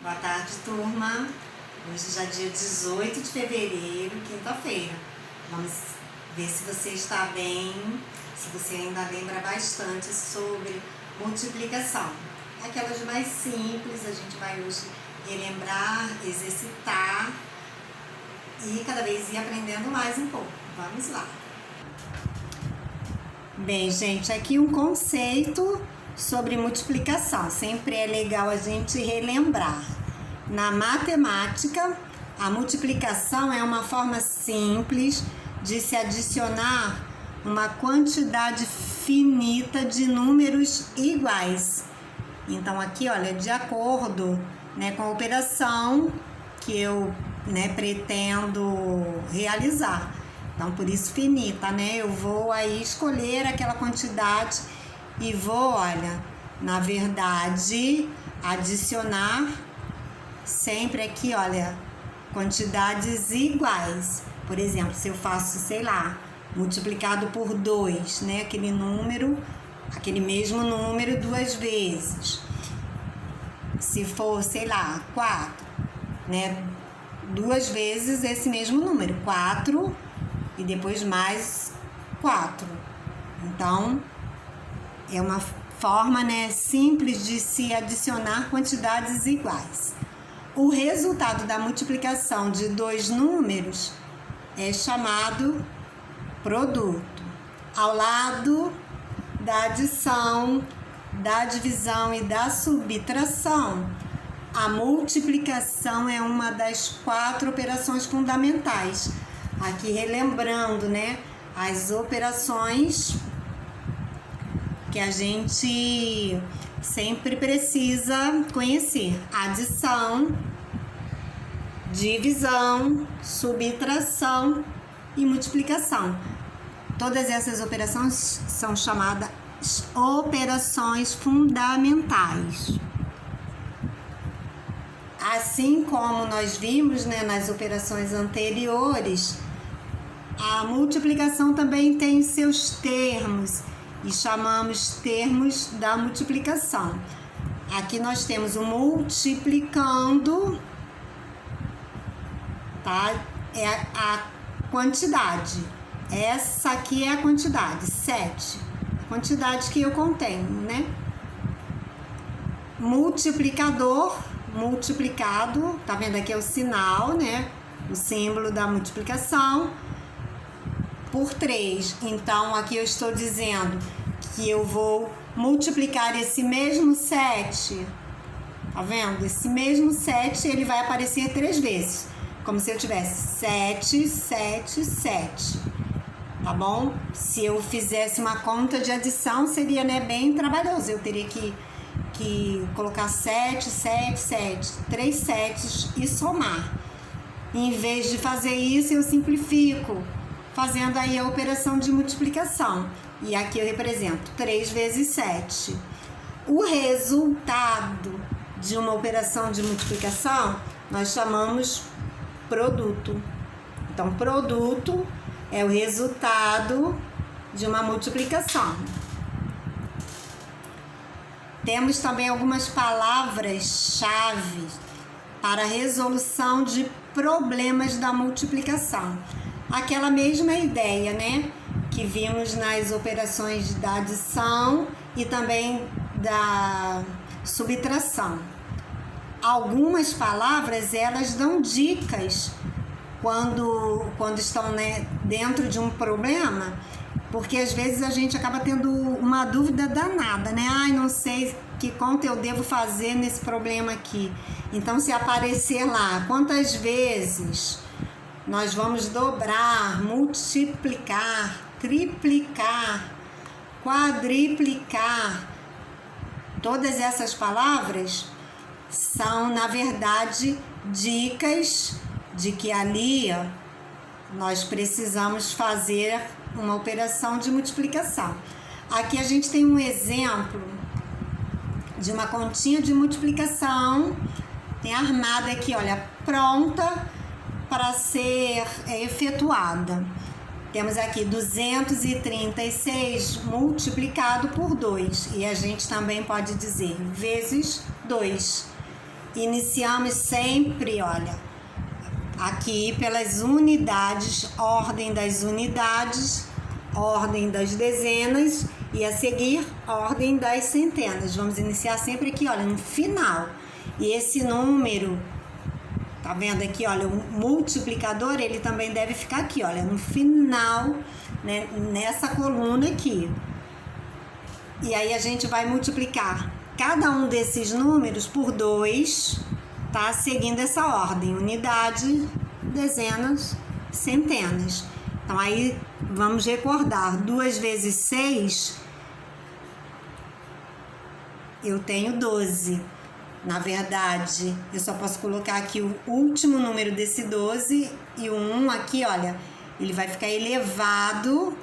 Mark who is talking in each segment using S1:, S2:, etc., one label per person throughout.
S1: Boa tarde, turma. Hoje já é dia 18 de fevereiro, quinta-feira. Vamos ver se você está bem, se você ainda lembra bastante sobre multiplicação. Aquelas mais simples, a gente vai hoje relembrar, exercitar e cada vez ir aprendendo mais um pouco. Vamos lá. Bem, gente, aqui um conceito sobre multiplicação. Sempre é legal a gente relembrar. Na matemática, a multiplicação é uma forma simples de se adicionar uma quantidade finita de números iguais. Então aqui, olha, de acordo, com a operação que eu, pretendo realizar. Então, por isso finita, eu vou aí escolher aquela quantidade e vou, na verdade, adicionar sempre aqui, quantidades iguais. Por exemplo, se eu faço, multiplicado por 2, aquele mesmo número duas vezes. Se for, 4, duas vezes esse mesmo número, 4 e depois mais 4. Então, é uma forma, simples de se adicionar quantidades iguais. O resultado da multiplicação de dois números é chamado produto. Ao lado da adição, da divisão e da subtração, a multiplicação é uma das 4 operações fundamentais. Aqui relembrando, as operações que a gente sempre precisa conhecer: adição, divisão, subtração e multiplicação. Todas essas operações são chamadas operações fundamentais. Assim como nós vimos, nas operações anteriores, a multiplicação também tem seus termos e chamamos termos da multiplicação. Aqui nós temos o multiplicando, tá? É a quantidade. Essa aqui é a quantidade, 7. A quantidade que eu contenho, Multiplicador, multiplicado, tá vendo aqui é o sinal, o símbolo da multiplicação, por 3. Então, aqui eu estou dizendo que eu vou multiplicar esse mesmo 7. Tá vendo? Esse mesmo 7, ele vai aparecer 3 vezes. Como se eu tivesse 7, 7, 7. Tá bom? Se eu fizesse uma conta de adição, seria, bem trabalhoso. Eu teria que colocar 7, 7, 7, 3 7s e somar. Em vez de fazer isso, eu simplifico, fazendo aí a operação de multiplicação. E aqui eu represento 3 vezes 7. O resultado de uma operação de multiplicação nós chamamos produto. Então, produto é o resultado de uma multiplicação. Temos também algumas palavras-chave para a resolução de problemas da multiplicação. Aquela mesma ideia, que vimos nas operações da adição e também da subtração. Algumas palavras, elas dão dicas quando estão, dentro de um problema, porque às vezes a gente acaba tendo uma dúvida danada, não sei que conta eu devo fazer nesse problema aqui. Então, se aparecer lá, quantas vezes nós vamos dobrar, multiplicar, triplicar, quadriplicar. Todas essas palavras são, na verdade, dicas de que ali nós precisamos fazer uma operação de multiplicação. Aqui a gente tem um exemplo de uma continha de multiplicação, tem armada aqui, pronta para ser efetuada. Temos aqui 236 multiplicado por 2. E a gente também pode dizer vezes 2. iniciamos sempre, olha, aqui pelas unidades, ordem das unidades, ordem das dezenas e a seguir ordem das centenas. Vamos iniciar sempre aqui, olha, no final. E esse número, tá vendo aqui, olha, o multiplicador, ele também deve ficar aqui, olha, no final, né, nessa coluna aqui. E aí a gente vai multiplicar cada um desses números por 2, tá? Seguindo essa ordem, unidade, dezenas, centenas. Então aí vamos recordar, 2 vezes 6, eu tenho 12. Na verdade, eu só posso colocar aqui o último número desse 12 e o 1 aqui, olha, ele vai ficar elevado.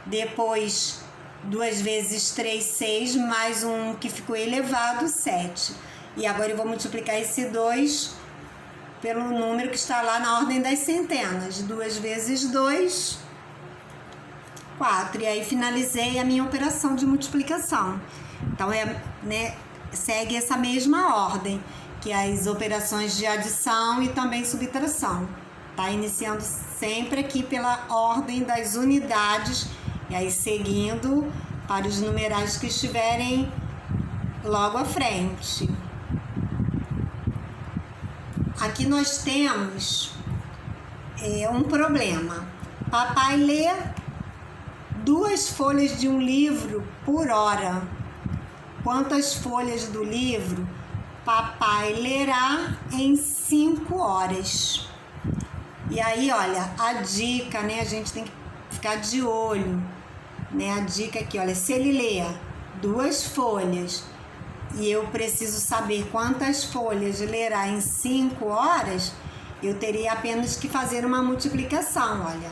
S1: Depois, 2 vezes 3, 6, mais um que ficou elevado, 7. E agora eu vou multiplicar esse 2 pelo número que está lá na ordem das centenas. 2 vezes 2, 4. E aí finalizei a minha operação de multiplicação. Então, segue essa mesma ordem, que é as operações de adição e também subtração. Tá? Iniciando sempre aqui pela ordem das unidades e aí seguindo para os numerais que estiverem logo à frente. Aqui nós temos um problema. Papai lê 2 folhas de um livro por hora. Quantas folhas do livro papai lerá em 5 horas? E aí, olha, a dica, né? A gente tem que ficar de olho, né? A dica aqui, olha, se ele lê 2 folhas e eu preciso saber quantas folhas lerá em 5 horas, eu teria apenas que fazer uma multiplicação, olha.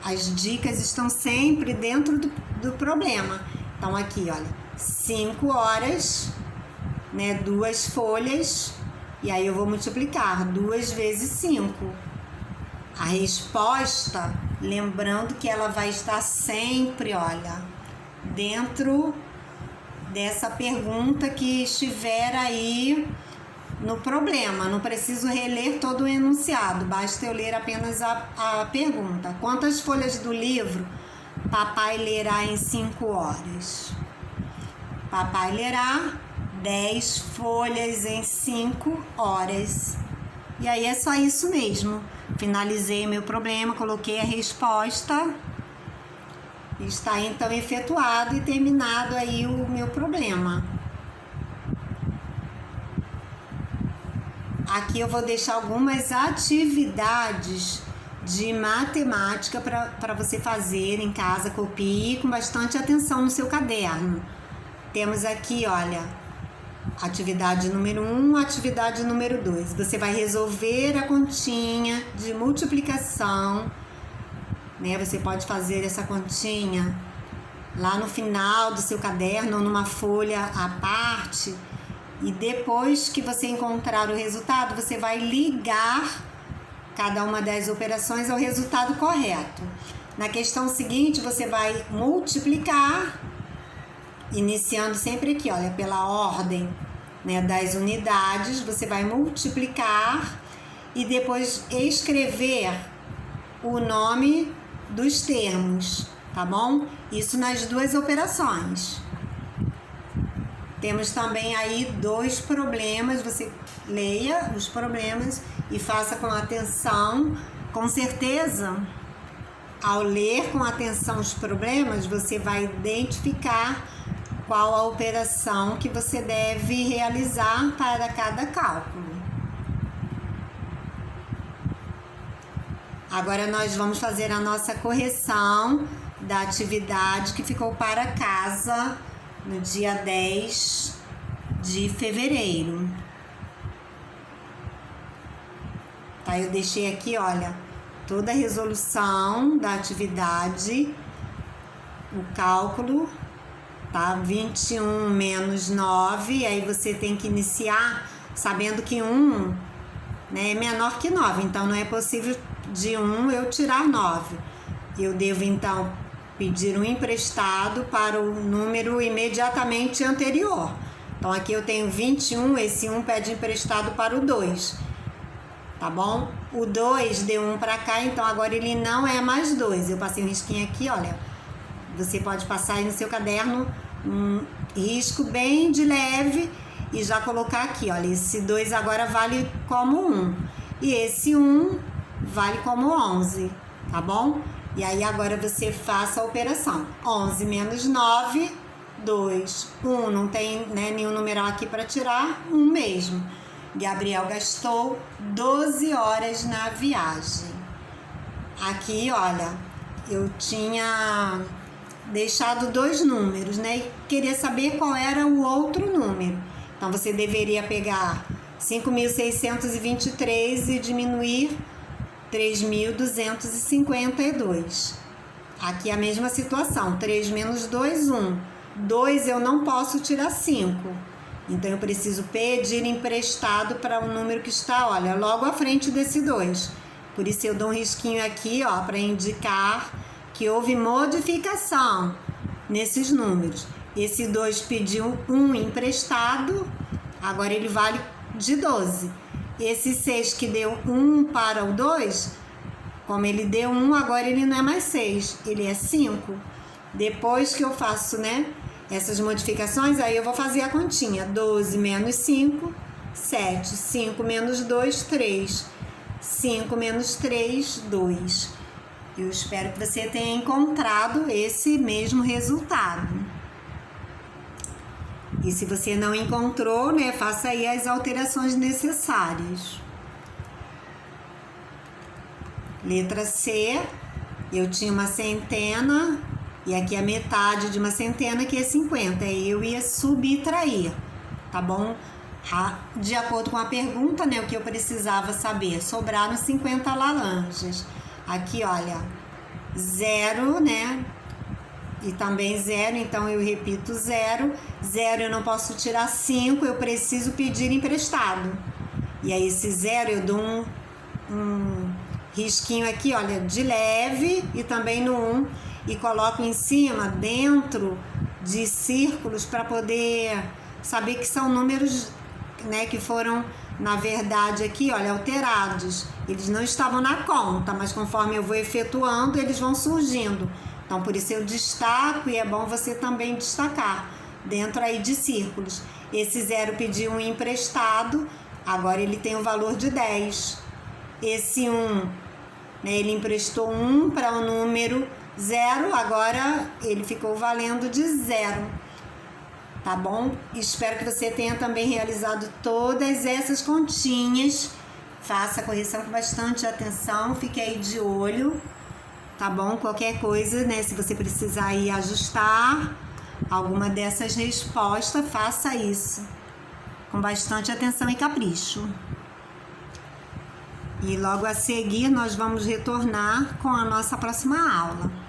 S1: As dicas estão sempre dentro do problema. Então, aqui, olha, 5 horas, né? 2 folhas, e aí eu vou multiplicar 2 vezes 5. A resposta, lembrando que ela vai estar sempre, olha, dentro dessa pergunta que estiver aí no problema. Não preciso reler todo o enunciado, basta eu ler apenas a pergunta. Quantas folhas do livro papai lerá em 5 horas? Papai lerá 10 folhas em 5 horas. E aí é só isso mesmo. Finalizei meu problema, coloquei a resposta. Está então efetuado e terminado aí o meu problema. Aqui eu vou deixar algumas atividades de matemática para você fazer em casa, copie com bastante atenção no seu caderno. Temos aqui, olha, atividade número 1, atividade número 2. Você vai resolver a continha de multiplicação, né? Você pode fazer essa continha lá no final do seu caderno ou numa folha à parte. E depois que você encontrar o resultado, você vai ligar cada uma das operações ao resultado correto. Na questão seguinte, você vai multiplicar, iniciando sempre aqui, olha, pela ordem, né, das unidades, você vai multiplicar e depois escrever o nome dos termos, tá bom? Isso nas 2 operações. Temos também aí 2 problemas, você leia os problemas e faça com atenção. Com certeza, ao ler com atenção os problemas, você vai identificar qual a operação que você deve realizar para cada cálculo. Agora nós vamos fazer a nossa correção da atividade que ficou para casa no dia 10 de fevereiro. Tá, eu deixei aqui, olha, toda a resolução da atividade, o cálculo, tá? 21 menos 9, aí você tem que iniciar sabendo que 1, né, é menor que 9, então não é possível de 1 eu tirar 9. Eu devo, então, pedir um emprestado para o número imediatamente anterior. Então, aqui eu tenho 21, esse 1 pede emprestado para o 2, tá bom? O 2 deu 1 para cá, então agora ele não é mais 2. Eu passei um risquinho aqui, olha. Você pode passar aí no seu caderno um risco bem de leve e já colocar aqui, olha. Esse 2 agora vale como 1 e esse 1 vale como 11, tá bom? E aí agora você faça a operação. 11 menos 9, 2, 1, não tem, né, nenhum numeral aqui para tirar, 1 mesmo. Gabriel gastou 12 horas na viagem. Aqui, olha, eu tinha deixado 2 números, né? E queria saber qual era o outro número. Então, você deveria pegar 5.623 e diminuir 3.252. Aqui a mesma situação. 3 menos 2, 1. 2 eu não posso tirar 5. Então, eu preciso pedir emprestado para o número que está, olha, logo à frente desse 2. Por isso, eu dou um risquinho aqui, ó, para indicar que houve modificação nesses números. Esse 2 pediu 1 emprestado, agora ele vale de 12. Esse 6 que deu 1 para o 2, como ele deu 1, agora ele não é mais 6, ele é 5. Depois que eu faço, né, essas modificações, aí eu vou fazer a continha. 12 menos 5, 7. 5 menos 2, 3. 5 menos 3, 2. Eu espero que você tenha encontrado esse mesmo resultado. E se você não encontrou, né, faça aí as alterações necessárias. Letra C, eu tinha uma centena, e aqui a metade de uma centena, que é 50. Aí eu ia subtrair, tá bom? De acordo com a pergunta, né, o que eu precisava saber. Sobraram 50 laranjas. Aqui, olha, 0, né? E também 0, então eu repito 0. 0 eu não posso tirar 5, eu preciso pedir emprestado. E aí esse 0 eu dou um risquinho aqui, olha, de leve e também no 1. E coloco em cima, dentro de círculos, para poder saber que são números, né, que foram, na verdade, aqui, olha, alterados. Eles não estavam na conta, mas conforme eu vou efetuando, eles vão surgindo. Então, por isso eu destaco, e é bom você também destacar dentro aí de círculos. Esse 0 pediu um emprestado, agora ele tem o valor de 10. Esse 1, né, ele emprestou 1 para o número 0, agora ele ficou valendo de 0. Tá bom? Espero que você tenha também realizado todas essas continhas. Faça a correção com bastante atenção, fique aí de olho, tá bom? Qualquer coisa, né, se você precisar ir ajustar alguma dessas respostas, faça isso com bastante atenção e capricho. E logo a seguir nós vamos retornar com a nossa próxima aula.